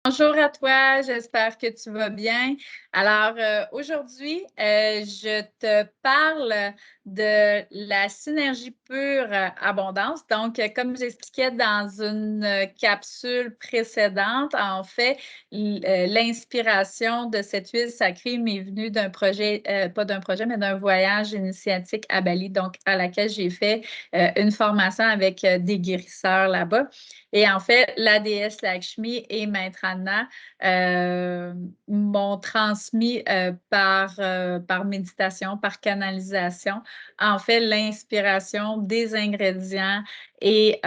Bonjour à toi, j'espère que tu vas bien. Alors, aujourd'hui, je te parle de la synergie pure abondance. Donc, comme j'expliquais dans une capsule précédente, en fait, l'inspiration de cette huile sacrée m'est venue d'un projet, pas d'un projet, mais d'un voyage initiatique à Bali, donc à laquelle j'ai fait une formation avec des guérisseurs là-bas. Et en fait, la déesse Lakshmi et Maître Anna m'ont transmis par méditation, par canalisation, en fait, l'inspiration des ingrédients et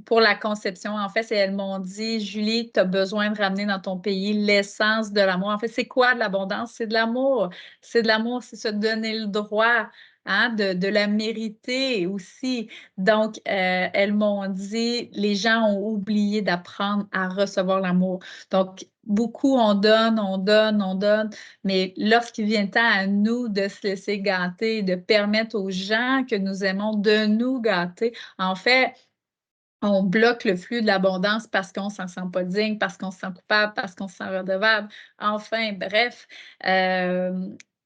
pour la conception, en fait, elles m'ont dit, Julie, tu as besoin de ramener dans ton pays l'essence de l'amour. En fait, c'est quoi de l'abondance? C'est de l'amour. C'est de l'amour, c'est se donner le droit. Hein, de la mériter aussi. Donc, elles m'ont dit, les gens ont oublié d'apprendre à recevoir l'amour. Donc, beaucoup, on donne, on donne, on donne, mais lorsqu'il vient le temps à nous de se laisser gâter, de permettre aux gens que nous aimons de nous gâter, en fait, on bloque le flux de l'abondance parce qu'on ne s'en sent pas digne, parce qu'on se sent coupable, parce qu'on se sent redevable. Enfin, bref.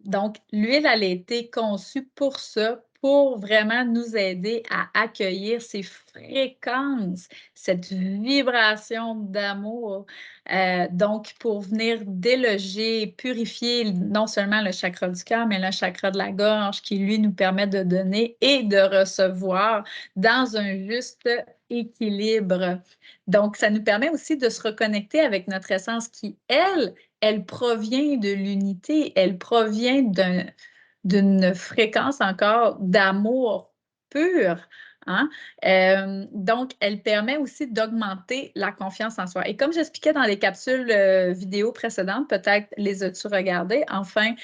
Donc, l'huile, elle a été conçue pour ça, pour vraiment nous aider à accueillir ces fréquences, cette vibration d'amour. Donc, pour venir déloger, purifier non seulement le chakra du cœur, mais le chakra de la gorge qui, lui, nous permet de donner et de recevoir dans un juste équilibre. Donc, ça nous permet aussi de se reconnecter avec notre essence qui, elle provient de l'unité, elle provient d'une fréquence encore d'amour pur. Hein? Donc, elle permet aussi d'augmenter la confiance en soi. Et comme j'expliquais dans les capsules vidéo précédentes, peut-être les as-tu regardées, enfin,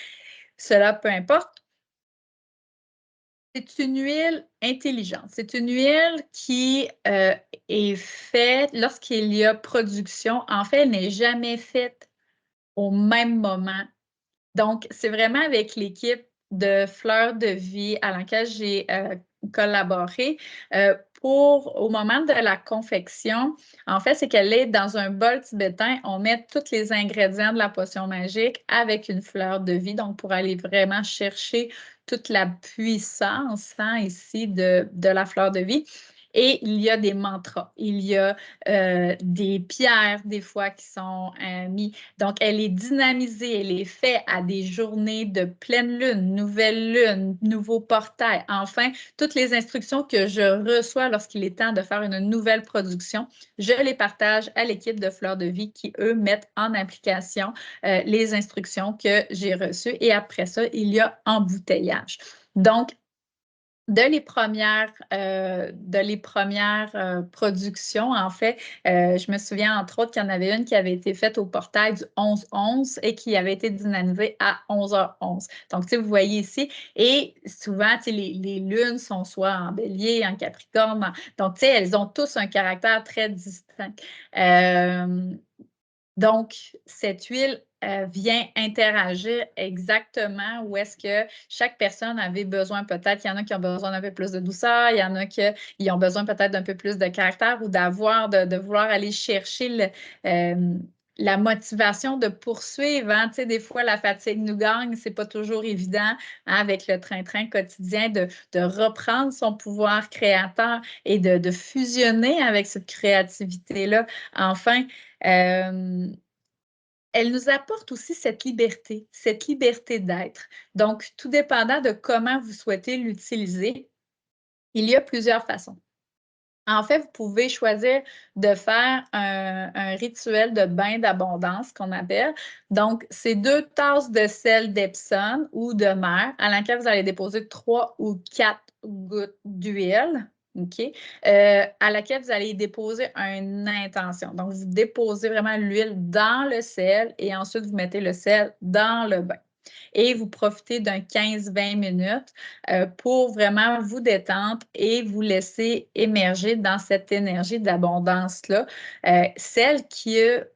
cela peu importe. C'est une huile intelligente. C'est une huile qui est faite lorsqu'il y a production. En fait, elle n'est jamais faite au même moment. Donc, c'est vraiment avec l'équipe de Fleurs de Vie à laquelle j'ai collaboré pour, au moment de la confection, en fait, c'est qu'elle est dans un bol tibétain. On met tous les ingrédients de la potion magique avec une fleur de vie, donc pour aller vraiment chercher toute la puissance ici de la fleur de vie. Et il y a des mantras, il y a des pierres des fois qui sont mis. Donc, elle est dynamisée, elle est faite à des journées de pleine lune, nouvelle lune, nouveau portail. Enfin, toutes les instructions que je reçois lorsqu'il est temps de faire une nouvelle production, je les partage à l'équipe de Fleurs de Vie qui, eux, mettent en application les instructions que j'ai reçues. Et après ça, il y a embouteillage. Donc, de les premières productions, en fait, je me souviens entre autres qu'il y en avait une qui avait été faite au portail du 11-11 et qui avait été dynamisée à 11h11. Donc, tu sais, vous voyez ici, et souvent, tu sais, les lunes sont soit en bélier, en capricorne, donc, tu sais, elles ont tous un caractère très distinct. Donc, cette huile vient interagir exactement où est-ce que chaque personne avait besoin. Peut-être il y en a qui ont besoin d'un peu plus de douceur, il y en a qui ont besoin peut-être d'un peu plus de caractère ou de vouloir aller chercher la motivation de poursuivre. Hein. Tu sais, des fois, la fatigue nous gagne, c'est pas toujours évident hein, avec le train-train quotidien de reprendre son pouvoir créateur et de fusionner avec cette créativité-là. Enfin, elle nous apporte aussi cette liberté d'être. Donc, tout dépendant de comment vous souhaitez l'utiliser, il y a plusieurs façons. En fait, vous pouvez choisir de faire un rituel de bain d'abondance qu'on appelle. Donc, c'est 2 tasses de sel d'Epsom ou de mer à laquelle vous allez déposer 3 ou 4 gouttes d'huile. OK? À laquelle vous allez déposer une intention. Donc, vous déposez vraiment l'huile dans le sel et ensuite vous mettez le sel dans le bain. Et vous profitez d'un 15-20 minutes pour vraiment vous détendre et vous laisser émerger dans cette énergie d'abondance-là. Celle qui est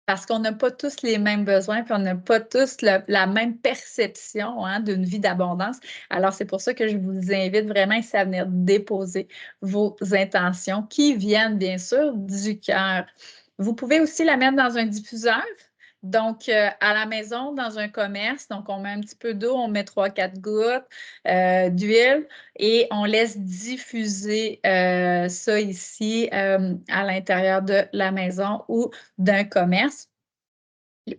parce qu'on n'a pas tous les mêmes besoins, puis on n'a pas tous la même perception hein, d'une vie d'abondance. Alors, c'est pour ça que je vous invite vraiment ici à venir déposer vos intentions qui viennent bien sûr du cœur. Vous pouvez aussi la mettre dans un diffuseur. Donc, à la maison, dans un commerce, donc on met un petit peu d'eau, on met 3-4 gouttes d'huile et on laisse diffuser ça ici à l'intérieur de la maison ou d'un commerce.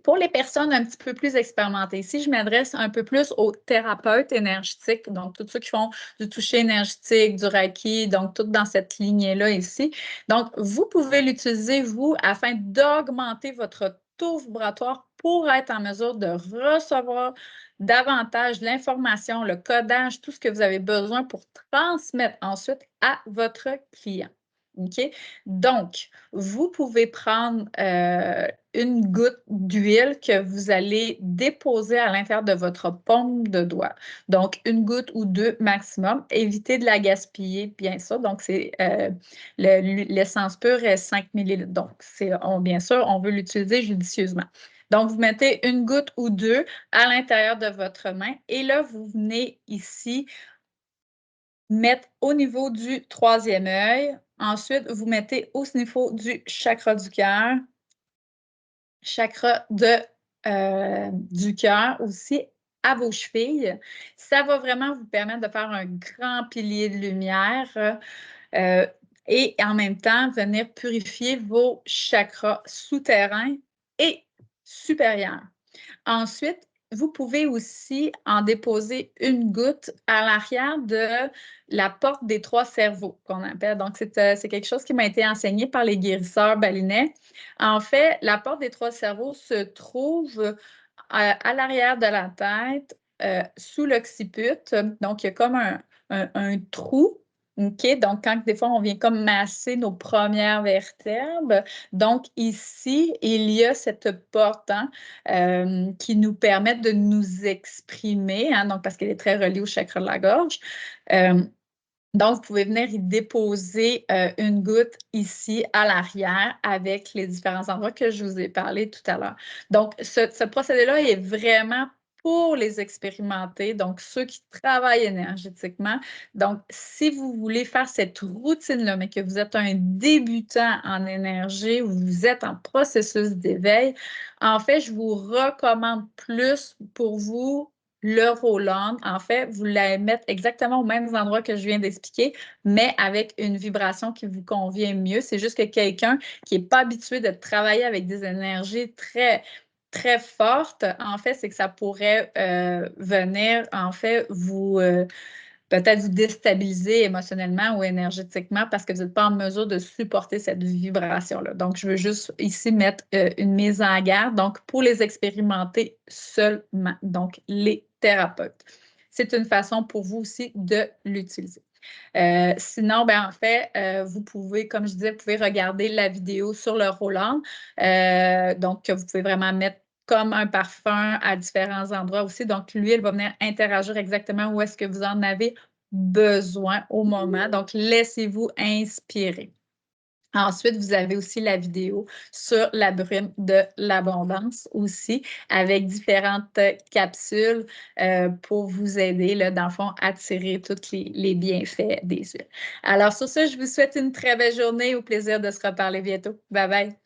Pour les personnes un petit peu plus expérimentées, ici, je m'adresse un peu plus aux thérapeutes énergétiques, donc tous ceux qui font du toucher énergétique, du Reiki, donc tout dans cette lignée-là ici. Donc, vous pouvez l'utiliser, vous, afin d'augmenter votre taux vibratoire pour être en mesure de recevoir davantage l'information, le codage, tout ce que vous avez besoin pour transmettre ensuite à votre client. OK? Donc, vous pouvez prendre une goutte d'huile que vous allez déposer à l'intérieur de votre paume de doigt. Donc, une goutte ou deux maximum. Évitez de la gaspiller, bien sûr. Donc, c'est l'essence pure est 5 millilitres. Donc, bien sûr, on veut l'utiliser judicieusement. Donc, vous mettez une goutte ou deux à l'intérieur de votre main et là, vous venez ici mettre au niveau du troisième œil. Ensuite, vous mettez au niveau du chakra du cœur, chakra du cœur aussi, à vos chevilles. Ça va vraiment vous permettre de faire un grand pilier de lumière et en même temps venir purifier vos chakras souterrains et supérieurs. Ensuite, vous pouvez aussi en déposer une goutte à l'arrière de la porte des trois cerveaux, qu'on appelle. Donc, c'est quelque chose qui m'a été enseigné par les guérisseurs balinais. En fait, la porte des trois cerveaux se trouve à l'arrière de la tête, sous l'occiput. Donc, il y a comme un trou. OK? Donc, quand des fois, on vient comme masser nos premières vertèbres. Donc, ici, il y a cette porte qui nous permet de nous exprimer, donc parce qu'elle est très reliée au chakra de la gorge. Donc, vous pouvez venir y déposer une goutte ici à l'arrière avec les différents endroits que je vous ai parlé tout à l'heure. Donc, ce procédé-là est vraiment pour les expérimenter, donc ceux qui travaillent énergétiquement. Donc, si vous voulez faire cette routine-là, mais que vous êtes un débutant en énergie ou vous êtes en processus d'éveil, en fait, je vous recommande plus pour vous le roll-on, en fait, vous l'allez mettre exactement aux mêmes endroits que je viens d'expliquer, mais avec une vibration qui vous convient mieux. C'est juste que quelqu'un qui n'est pas habitué de travailler avec des énergies très, très fortes, en fait, c'est que ça pourrait venir, en fait, peut-être vous déstabiliser émotionnellement ou énergétiquement parce que vous n'êtes pas en mesure de supporter cette vibration-là. Donc, je veux juste ici mettre une mise en garde, donc pour les expérimenter seulement, donc les thérapeutes. C'est une façon pour vous aussi de l'utiliser. Sinon, ben, en fait, vous pouvez, comme je disais, vous pouvez regarder la vidéo sur le Roland. Donc, vous pouvez vraiment mettre comme un parfum à différents endroits aussi. Donc, l'huile va venir interagir exactement où est-ce que vous en avez besoin au moment. Donc, laissez-vous inspirer. Ensuite, vous avez aussi la vidéo sur la brume de l'abondance aussi, avec différentes capsules pour vous aider, là, dans le fond, à tirer tous les bienfaits des huiles. Alors, sur ce, je vous souhaite une très belle journée. Au plaisir de se reparler bientôt. Bye bye.